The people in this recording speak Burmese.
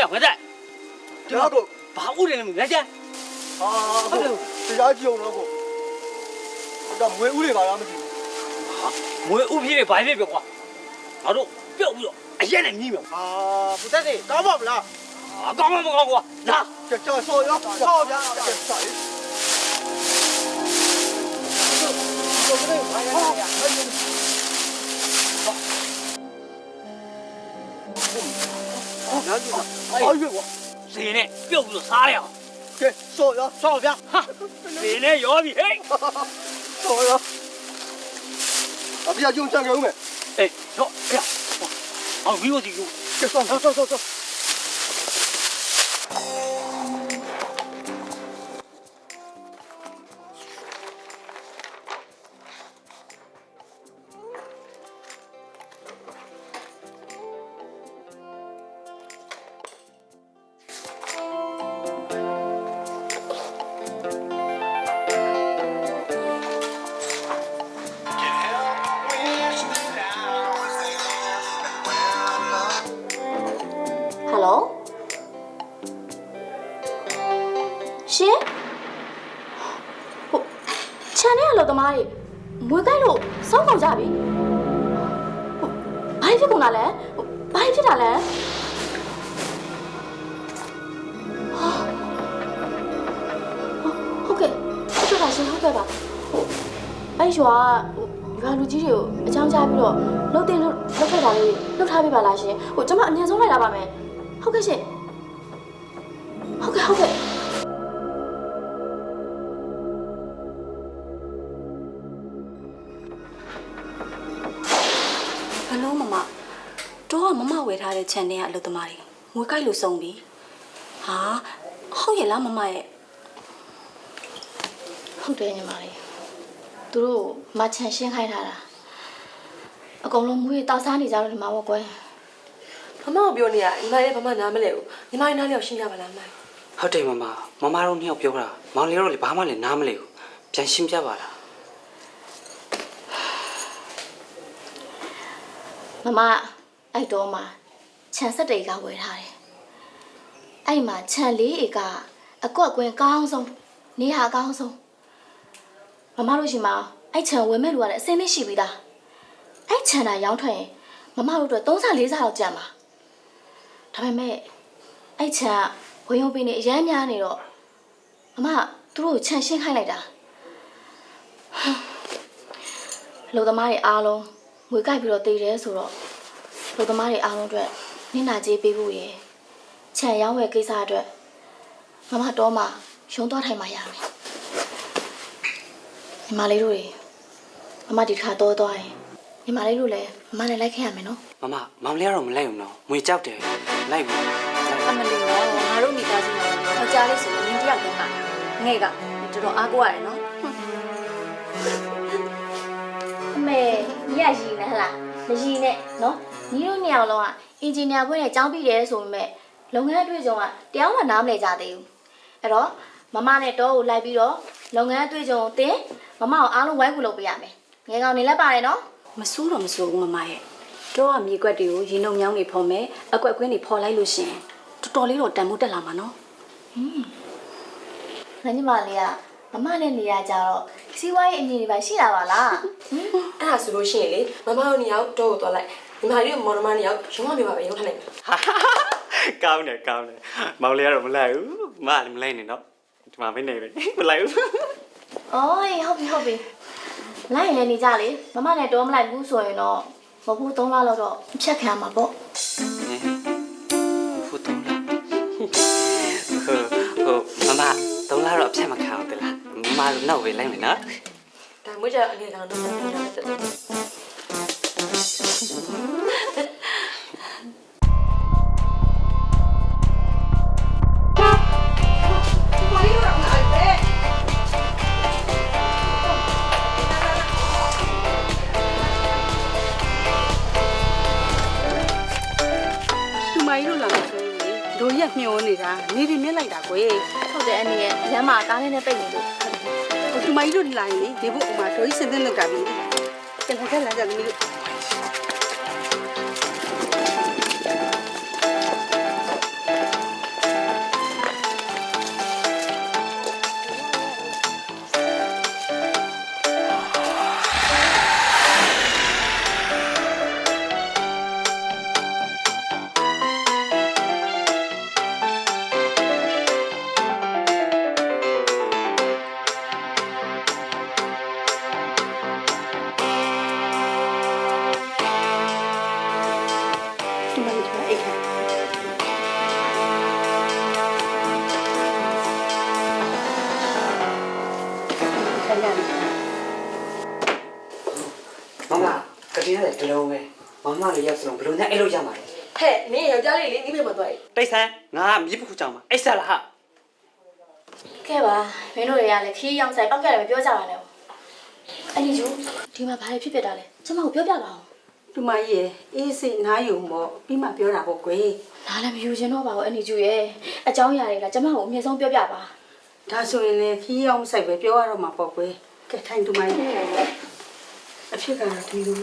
回来。这个把屋里人来见。啊，这家酒那个，咱没屋里把他们去。我屋皮的白皮表啊，老周表不表？哎呀，那你表啊，不得的，搞不了。啊，搞不搞过？那这烧呀，烧呀，这烧。哎呦我，谁呢？表不啥了？这烧呀，烧呀，哈，谁呢？要比嘿，烧呀，啊，不要用这个没？哎，走，哎呀，啊，没有这个，这算了，走。Hello ရှင်ဟိုခြံထဲကလို့သမားတွေမွေးကြိုက်လို့စောင်းကုန်ကြပြီဟိုဘာဖြစ်ကုန်တာလဲဟိုဘာဖြစ်တာလဲဟုတ်ကဲ့ဟုတ်ကဲ့ပါရှင်ဟုတ်ကဲ့ပါဟိုအဲ့ရွာရွာလူကြီးတွေကိုအကြောင်းကြားပြီးတော့လှုပ်ခဲ့တာလေးလှုပ်ထားပေးပါလားရှင်ဟိုကျွန်မအမြင်ဆုံးလိုက်လာပါမယ်ဟုတ်ကဲ့ရှင်ဟုတ်ကဲ့ဘလို့မမတော့မမဝယ်ထားတဲ့ခြံထဲကအလုပ်သမားတွေငွေကြိုက်လို့စုံပြီဟာဟုတ်ရဲ့လားမမရဲ့ ဟုတ်တယ်ညီမလေးသူတို့မချန်ရှင်းခိုင်းထားတာအကုန်လုံးမွေးတောက်စားနေကြတော့ဒီမှာပေါ့ကွယ် မမပြောနေရညီမလေးဘာမှနားမလဲဘူးညီမလေးနားလျောက်ရှင်းပြပါလားမ ဟုတ်တယ်မမတို့နှစ်ယောက်ပြောတာမောင်လေးတို့လည်းဘာမှလည်းနားမလဲဘူးပြန်ရှင်းပြပါလား မမအဲ့တော့မှခြံဆက်တေကဝယ်ထားတယ်အဲ့မှာခြံလေးဧကအကွက်ကွင်းကောင်းဆုံးနေဟာအကောင်းဆုံးမမတို့ရှိမှာအဲ့ခြံဝယ်မဲ့လူကလည်းအစင်းမရှိပြီးသားအဲ့ခြံသာရောင်းထွက်ရင်မမတို့တော့3ဆ4ဆလောက်ကျန်ပါဒါပေမဲ့အဲ့ခြံဝယ်ရုံပေးနေအရမ်းများနေတော့မမသူတို့ခြံရှင်းခိုင်းလိုက်တာလူသမားတွေအားလုံးငွေကြိုက်ပြီးတော့တည်တယ်ဆိုတော့လူသမားတွေအားလုံးအတွက်နင့်နာကြေးပေးဖို့ရယ်ခြံရောင်းဝယ်ကိစ္စအတွက်မမတော့မှရုံးသွားထိုင်မှရမယ်ညီမလေးတို့တွေမမဒီခါတော့သွားရင်ညီမလေးတို့လည်းမမနဲ့လိုက်ခဲ့ရမယ်နော် မောင်လေးကတော့မလိုက်ဘူးနော်ငွေကြောက်တယ်လိုက်ဘူး အမလေးတော့ငါတို့မိသားစုမှာယောက်ျားလေးဆိုရင်နင်းတယောက်တည်းမှာငဲ့ကတော်တော်အားကိုးရတယ်နော် အမေညီကရည်နေဟလားမရည်နဲ့နော်ညီတို့နှစ်ယောက်လုံးကအင်ဂျင်နီယာဘွဲ့နဲ့ကျောင်းပြီးတယ်ဆိုပေမဲ့လုပ်ငန်းအတွေ့အကြုံကတရားမှနားမလည်ကြသေးဘူးအဲ့တော့မမနဲ့တော့ကိုလိုက်ပြီးတော့လုပ်ငန်းအတွေ့အကြုံကိုသင်မမကိုအားလုံးဝိုင်းကူလုပ်ပေးရမယ်ငယ်ကောင်နေလက်ပါတယ်နော် မစိုးတော့မစိုးဘူးမမရဲ့တော့ကမြေကွက်တွေကိုရေနှုံမြောင်းတွေဖော်မယ်အကွက်ကွင်းတွေဖော်လိုက်လို့ရှင်တော်တော်လေးတော့တန်မိုးတက်လာမှာနော် ငါညီမလေးကမမနဲ့နေရကြတော့စီးပွားရေးအမြင်တွေပါရှိတာပါလား အဲ့ဒါဆိုလို့ရှိရင်လေမမတို့နှစ်ယောက်တော့ကိုသွားလိုက်ညီမလေးမောင်နှမနှစ်ယောက်ရုံးမပြပါပဲရုံးထားလိုက်မယ် ကောင်းတယ်မောင်လေးကတော့မလိုက်ဘူးမလည်းမလိုက်နဲ့နော်ဒီမှာပဲနေပဲမလိုက်ဘူး အော်ဟုတ်ပြီလိုက်ရင်လည်းနေကြလေမမနဲ့တော့မလိုက်ဘူးဆိုရင်တော့မဟုတ်3လလောက်တော့ဖြတ်ခံရမှာပေါ့ ဖူးတော့လားမမ3လတော့အဖြတ်မခံအောင်တလားမတို့နောက်ပဲလိုက်မယ်နော် ဒါမှမဟုတ်ကြအငယ်ကောင်တော့ပြန်လာတယ် သူမကြီးတို့လာမှာဆိုရင်တို့ရက်မျောနေတာနေပြမြက်လိုက်တာကွယ် ဟုတ်တယ်အနေနဲ့ရမ်းမှာကားလေးနဲ့ပိတ်နေလို့ သူမကြီးတို့လာရင်လေဒီဘုတ်အမတို့ကြီးစင်တဲ့လောက်တာပြီကျန်တဲ့လာကြသမီးတို့ မ ကတိရတယ်တလုံးပဲမမလေးရောက်စလုံးဘလို့နဲ့အဲ့လိုရမှာလဲ ဟဲ့နင်းယောက်ျားလေးလေနိမိတ်မသွား တိတ်ဆန်းငါကမြစ်ပုခုကြောင်မှာအိတ်ဆက်လားဟာ ခဲ့ပါမင်းတို့တွေကလည်းခီးရောင်ဆိုင်ပောက်ကြတယ်မပြောကြပါနဲ့အဲ့ဒီယူဒီမှာဘာဖြစ်တာလဲကျမကိုပြောပြပါဦး တူမကြီးရဲ့အေးစိတ်နားယုံပေါ့ပြီးမှပြောတာပေါ့ကွယ် နားလည်းမယူချင်တော့ပါဘူးအဲ့ဒီယူရဲ့အကြောင်းအရာတွေကကျမကိုအမြဲဆုံးပြောပြပါ ဒါဆိုရင်လေခီးအောင်ဆိုင်ပဲပြောရတော့မှာပေါ့ကွယ်ကဲထိုင်တူမကြီးအဖြစ်ကတော့ဒီလို